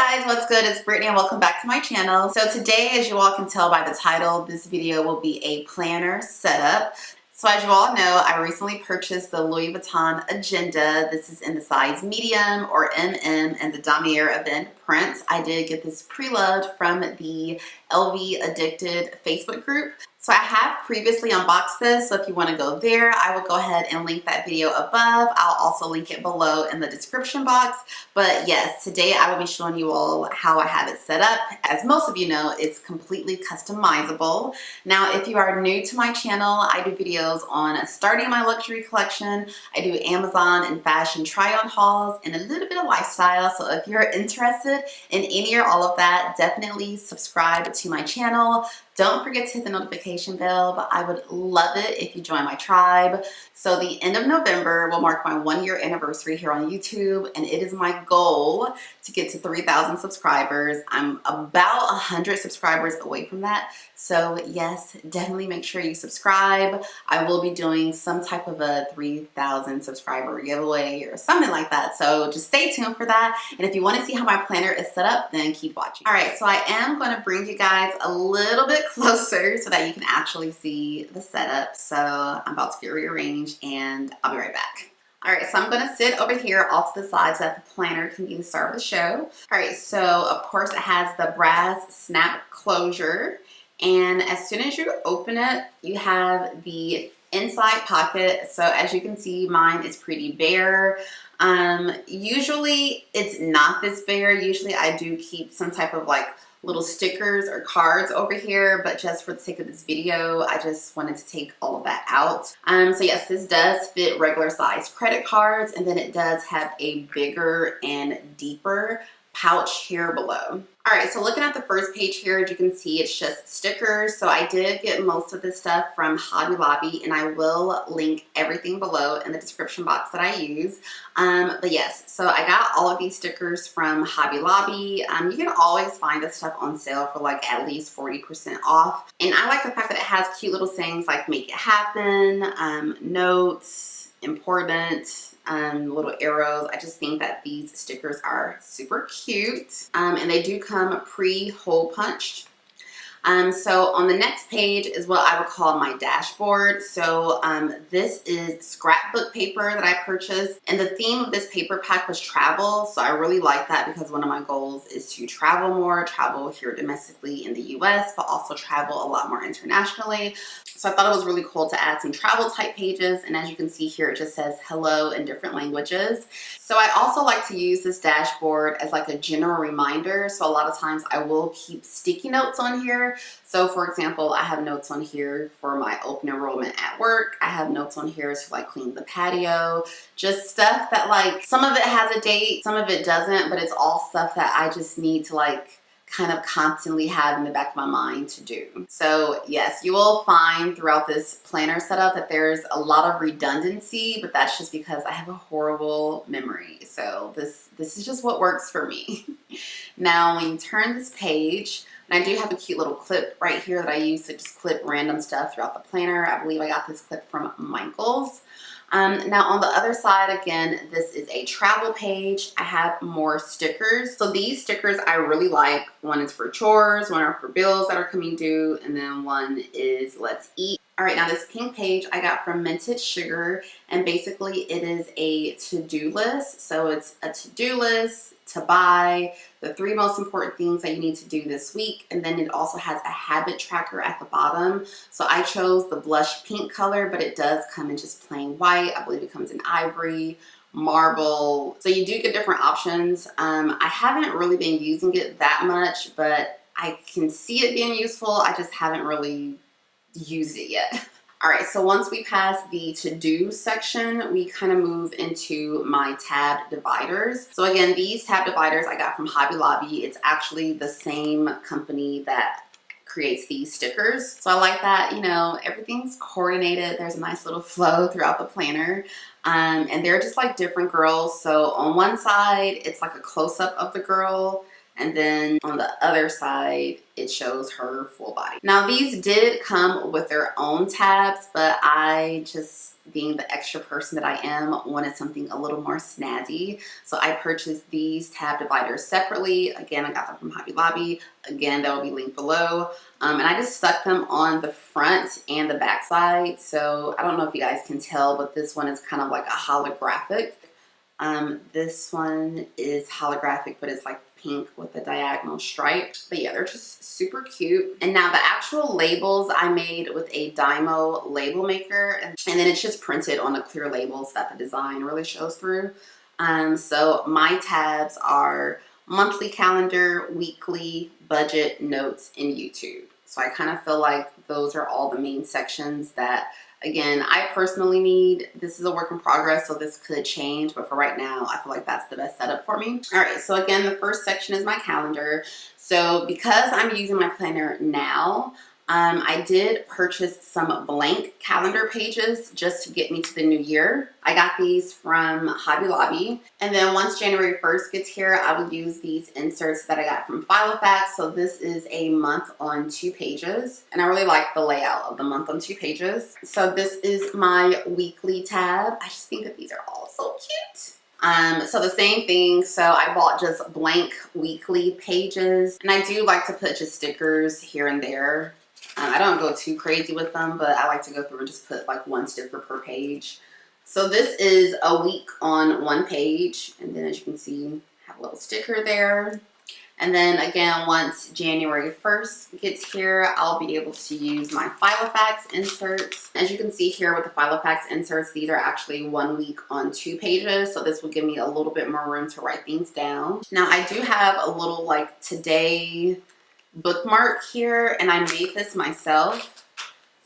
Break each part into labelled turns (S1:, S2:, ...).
S1: guys, what's good? It's Brittany and welcome back to my channel. So today, as you all can tell by the title, this video will be a planner setup. So as you all know, I recently purchased the Louis Vuitton Agenda. This is in the size medium or MM and the damier event print. I did get this pre-loved from the LV Addicted Facebook group. So I have previously unboxed this, so if you want to go there, I will go ahead and link that video above. I'll also link it below in the description box. But yes, today I will be showing you all how I have it set up. As most of you know, it's completely customizable. Now, if you are new to my channel, I do videos on starting my luxury collection. I do Amazon and fashion try-on hauls and a little bit of lifestyle. So if you're interested in any or all of that, definitely subscribe to my channel. Don't forget to hit the notification bell, but I would love it if you join my tribe. So the end of November will mark my 1-year anniversary here on YouTube, and it is my goal to get to 3,000 subscribers. I'm about 100 subscribers away from that. So yes, definitely make sure you subscribe. I will be doing some type of a 3,000 subscriber giveaway or something like that. So just stay tuned for that. And if you want to see how my planner is set up, then keep watching. All right, so I am going to bring you guys a little bit closer so that you can actually see the setup. So I'm about to get rearranged and I'll be right back. All right, so I'm gonna sit over here off to the side so that the planner can be the star of the show. All right, so of course it has the brass snap closure. And as soon as you open it, you have the inside pocket. So as you can see, mine is pretty bare. Usually it's not this bare. Usually I do keep some type of like little stickers or cards over here, but just for the sake of this video, I just wanted to take all of that out. So yes, this does fit regular size credit cards, and then it does have a bigger and deeper pouch here below. All right, so looking at the first page here, as you can see, it's just stickers. So I did get most of this stuff from Hobby Lobby, and I will link everything below in the description box that I use. But yes, so I got all of these stickers from Hobby Lobby. You can always find this stuff on sale for like at least 40% off. And I like the fact that it has cute little sayings like make it happen, notes, important, little arrows. I just think that these stickers are super cute, and they do come pre-hole punched. So on the next page is what I would call my dashboard. So this is scrapbook paper that I purchased, and the theme of this paper pack was travel. So I really like that because one of my goals is to travel more, travel here domestically in the US, but also travel a lot more internationally. So I thought it was really cool to add some travel type pages, and as you can see here, it just says hello in different languages. So I also like to use this dashboard as like a general reminder. So a lot of times I will keep sticky notes on here. So for example, I have notes on here for my open enrollment at work. I have notes on here to like clean the patio, just stuff that like some of it has a date, some of it doesn't, but it's all stuff that I just need to like kind of constantly have in the back of my mind to do. So yes, you will find throughout this planner setup that there's a lot of redundancy, but that's just because I have a horrible memory. So this is just what works for me. Now, when you turn this page, and I do have a cute little clip right here that I use to just clip random stuff throughout the planner. I believe I got this clip from Michael's. Now on the other side, again, this is a travel page. I have more stickers. So these stickers I really like. One is for chores, one are for bills that are coming due, and then one is let's eat. All right, now this pink page I got from Minted Sugar, and basically it is a to-do list. So it's a to-do list to buy, the 3 most important things that you need to do this week, and then it also has a habit tracker at the bottom. So I chose the blush pink color, but it does come in just plain white. I believe it comes in ivory, marble. So you do get different options. I haven't really been using it that much, but I can see it being useful. I just haven't really used it yet. All right, so once we pass the to-do section, we kind of move into my tab dividers. So again, these tab dividers I got from Hobby Lobby. It's actually the same company that creates these stickers. So I like that, you know, everything's coordinated. There's a nice little flow throughout the planner. And they're just like different girls. So on one side, it's like a close-up of the girl. And then on the other side, it shows her full body. Now these did come with their own tabs, but I just being the extra person that I am, wanted something a little more snazzy. So I purchased these tab dividers separately. Again, I got them from Hobby Lobby. Again, that will be linked below. And I just stuck them on the front and the back side. So I don't know if you guys can tell, but this one is kind of like a holographic. This one is holographic, but it's like pink with a diagonal stripe. But yeah, they're just super cute. And now the actual labels I made with a Dymo label maker, and then it's just printed on the clear labels that the design really shows through. So my tabs are monthly calendar, weekly, budget, notes, and YouTube. So I kind of feel like those are all the main sections that, again, I personally need. This is a work in progress, so this could change, but for right now, I feel like that's the best setup for me. All right, so again, the first section is my calendar. So because I'm using my planner now, I did purchase some blank calendar pages just to get me to the new year. I got these from Hobby Lobby. And then once January 1st gets here, I will use these inserts that I got from Filofax. So this is a month on 2 pages. And I really like the layout of the month on 2 pages. So this is my weekly tab. I just think that these are all so cute. So the same thing, so I bought just blank weekly pages. And I do like to put just stickers here and there. I don't go too crazy with them, but I like to go through and just put like 1 sticker per page. So this is a week on 1 page. And then as you can see, I have a little sticker there. And then again, once January 1st gets here, I'll be able to use my Filofax inserts. As you can see here with the Filofax inserts, these are actually 1 week on 2 pages. So this will give me a little bit more room to write things down. Now I do have a little like today bookmark here, and I made this myself.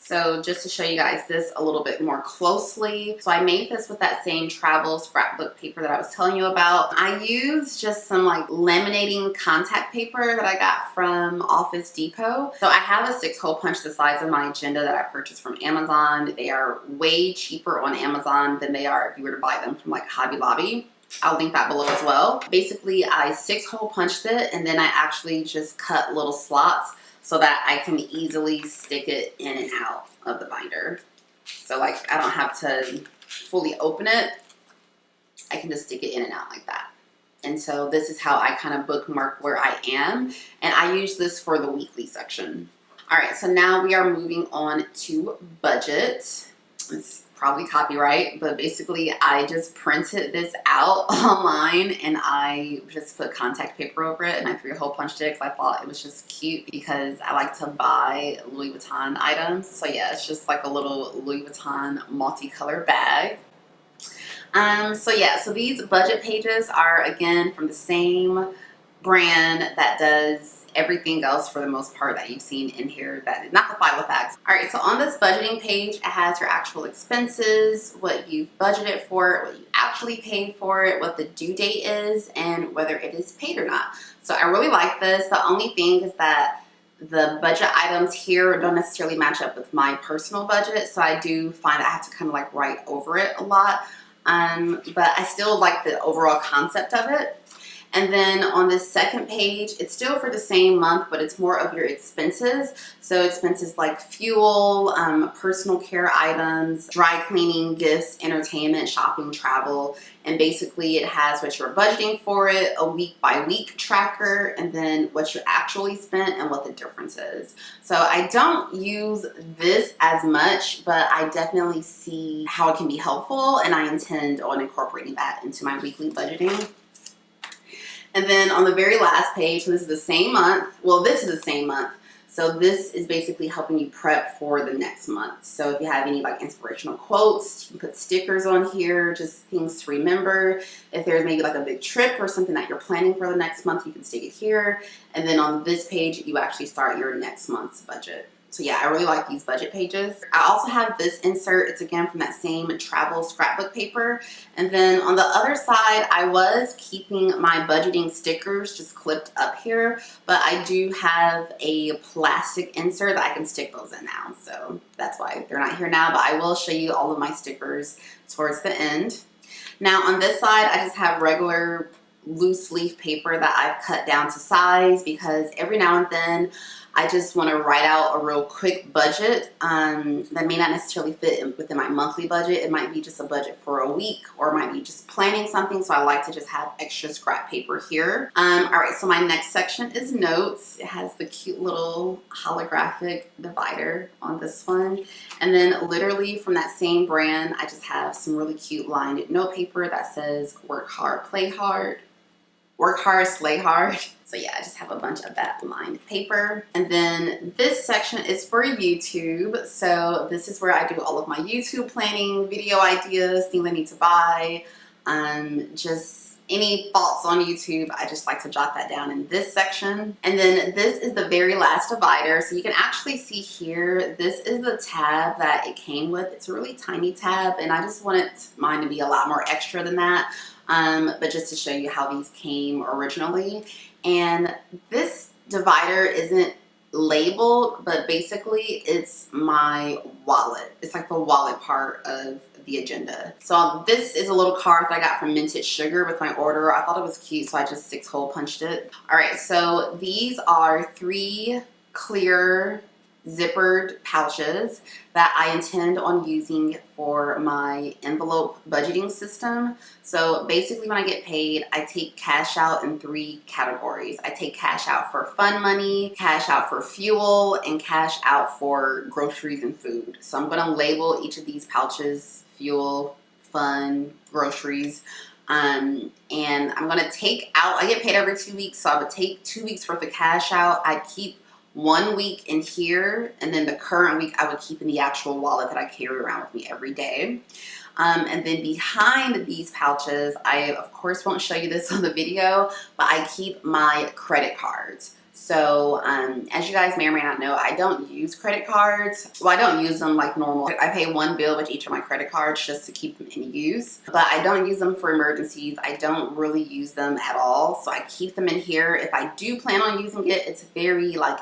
S1: So just to show you guys this a little bit more closely. So I made this with that same travel scrapbook paper that I was telling you about. I used just some like laminating contact paper that I got from Office Depot. So I have a 6-hole punch the size of my agenda that I purchased from Amazon. They are way cheaper on Amazon than they are if you were to buy them from like Hobby Lobby. I'll link that below as well. Basically, I 6-hole punched it, and then I actually just cut little slots so that I can easily stick it in and out of the binder. So like I don't have to fully open it. I can just stick it in and out like that. And so this is how I kind of bookmark where I am. And I use this for the weekly section. All right, so now we are moving on to budget. It's probably copyright, but basically I just printed this out online and I just put contact paper over it and I 3-hole punched it because I thought it was just cute because I like to buy Louis Vuitton items. So yeah, it's just like a little Louis Vuitton multicolor bag. So yeah, so these budget pages are again from the same brand that does everything else for the most part that you've seen in here, that is not the Filofax. All right, so on this budgeting page, it has your actual expenses, what you've budgeted for it, what you actually paid for it, what the due date is, and whether it is paid or not. So I really like this. The only thing is that the budget items here don't necessarily match up with my personal budget, so I do find I have to kind of like write over it a lot. But I still like the overall concept of it. And then on this second page, it's still for the same month, but it's more of your expenses. So expenses like fuel, personal care items, dry cleaning, gifts, entertainment, shopping, travel. And basically it has what you're budgeting for it, a week by week tracker, and then what you actually spent and what the difference is. So I don't use this as much, but I definitely see how it can be helpful, and I intend on incorporating that into my weekly budgeting. And then on the very last page, so this is the same month. Well, this is the same month. So this is basically helping you prep for the next month. So if you have any like inspirational quotes, you can put stickers on here, just things to remember. If there's maybe like a big trip or something that you're planning for the next month, you can stick it here. And then on this page, you actually start your next month's budget. So yeah, I really like these budget pages. I also have this insert. It's again from that same travel scrapbook paper. And then on the other side, I was keeping my budgeting stickers just clipped up here, but I do have a plastic insert that I can stick those in now. So that's why they're not here now, but I will show you all of my stickers towards the end. Now on this side, I just have regular loose leaf paper that I've cut down to size because every now and then I just want to write out a real quick budget that may not necessarily fit within my monthly budget. It might be just a budget for a week, or it might be just planning something. So I like to just have extra scrap paper here. All right, so my next section is notes. It has the cute little holographic divider on this one. And then literally from that same brand, I just have some really cute lined note paper that says work hard, play hard. Work hard, slay hard. So yeah, I just have a bunch of that lined paper. And then this section is for YouTube. So this is where I do all of my YouTube planning, video ideas, things I need to buy, just any thoughts on YouTube. I just like to jot that down in this section. And then this is the very last divider. So you can actually see here, this is the tab that it came with. It's a really tiny tab, and I just wanted mine to be a lot more extra than that. But just to show you how these came originally. And this divider isn't labeled, but basically it's my wallet. It's like the wallet part of the agenda. So this is a little card that I got from Minted Sugar with my order. I thought it was cute, so I just 6-hole punched it. All right, so these are 3 clear zippered pouches that I intend on using for my envelope budgeting system. So basically when I get paid, I take cash out in 3 categories. I take cash out for fun money, cash out for fuel, and cash out for groceries and food. So I'm going to label each of these pouches: fuel, fun, groceries. And I'm going to take out, I get paid every 2 weeks, so I would take 2 weeks worth of cash out. I keep 1 week in here, and then the current week I would keep in the actual wallet that I carry around with me every day. And then behind these pouches, I of course won't show you this on the video, but I keep my credit cards. So as you guys may or may not know, I don't use credit cards. Well, I don't use them like normal. I pay 1 bill with each of my credit cards just to keep them in use, but I don't use them for emergencies. I don't really use them at all. So I keep them in here. If I do plan on using it, it's very like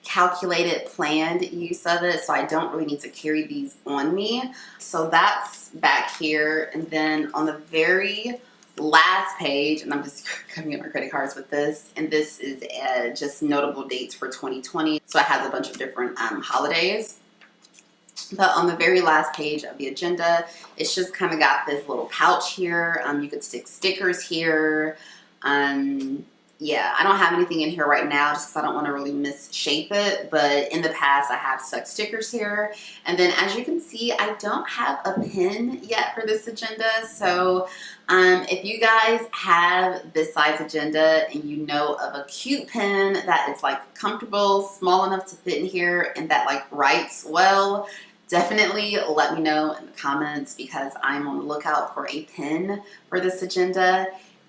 S1: calculated, planned use of it. So I don't really need to carry these on me. So that's back here. And then on the very last page, and I'm just coming up my credit cards with this, and this is just notable dates for 2020. So it has a bunch of different holidays. But on the very last page of the agenda, it's just kind of got this little pouch here. You could stick stickers here. Yeah, I don't have anything in here right now just because I don't want to really misshape it. But in the past, I have stuck stickers here. And then as you can see, I don't have a pin yet for this agenda. So if you guys have this size agenda and you know of a cute pen that is like comfortable, small enough to fit in here, and that like writes well, definitely let me know in the comments, because I'm on the lookout for a pen for this agenda.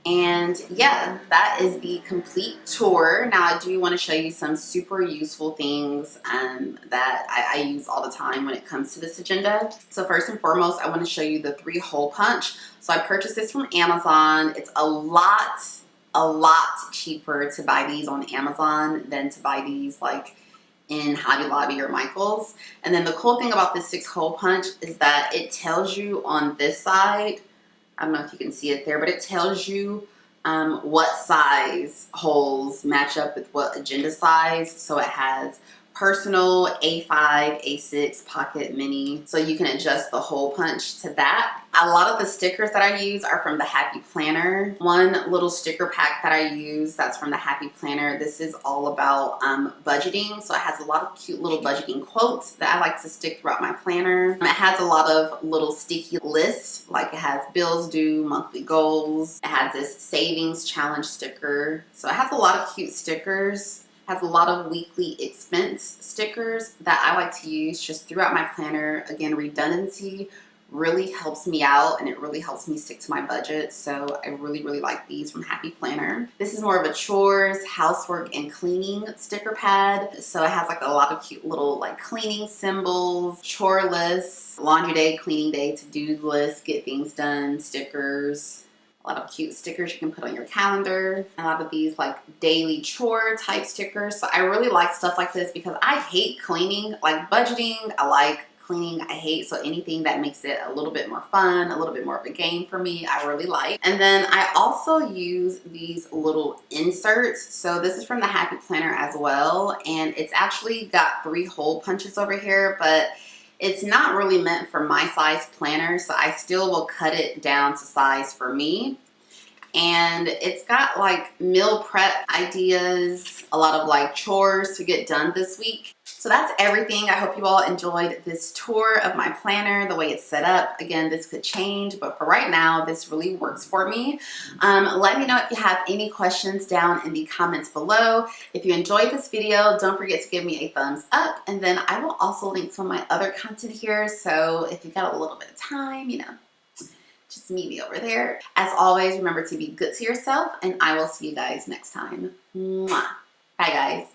S1: And yeah, that is the complete tour. Now I do want to show you some super useful things that I use all the time when it comes to this agenda. So first and foremost, I want to show you the 3-hole punch. So I purchased this from Amazon. It's a lot cheaper to buy these on Amazon than to buy these like in Hobby Lobby or Michael's. And then the cool thing about this 6-hole punch is that it tells you on this side, I don't know if you can see it there, but it tells you what size holes match up with what agenda size. So it has personal, A5, A6, pocket, mini. So you can adjust the hole punch to that. A lot of the stickers that I use are from the Happy Planner. One little sticker pack that I use that's from the Happy Planner. This is all about budgeting. So it has a lot of cute little budgeting quotes that I like to stick throughout my planner. It has a lot of little sticky lists, like it has bills due, monthly goals. It has this savings challenge sticker. So it has a lot of cute stickers. Has a lot of weekly expense stickers that I like to use just throughout my planner. Again, redundancy really helps me out, and it really helps me stick to my budget. So I really like these from Happy Planner. This is more of a chores, housework, and cleaning sticker pad. So it has like a lot of cute little like cleaning symbols, chore lists, laundry day, cleaning day, to-do list, get things done, stickers. A lot of cute stickers you can put on your calendar. A lot of these like daily chore type stickers. So I really like stuff like this because I hate cleaning. Like budgeting, I like cleaning I hate, so anything that makes it a little bit more fun, a little bit more of a game for me, I really like. And then I also use these little inserts. So this is from the Happy Planner as well, and it's actually got 3 hole punches over here, but it's not really meant for my size planner, so I still will cut it down to size for me. And it's got like meal prep ideas, a lot of like chores to get done this week. So that's everything. I hope you all enjoyed this tour of my planner, the way it's set up. Again, this could change, but for right now, this really works for me. Let me know if you have any questions down in the comments below. If you enjoyed this video, don't forget to give me a thumbs up, and then I will also link some of my other content here. So if you got a little bit of time, you know, just meet me over there. As always, remember to be good to yourself, and I will see you guys next time. Mwah. Bye, guys.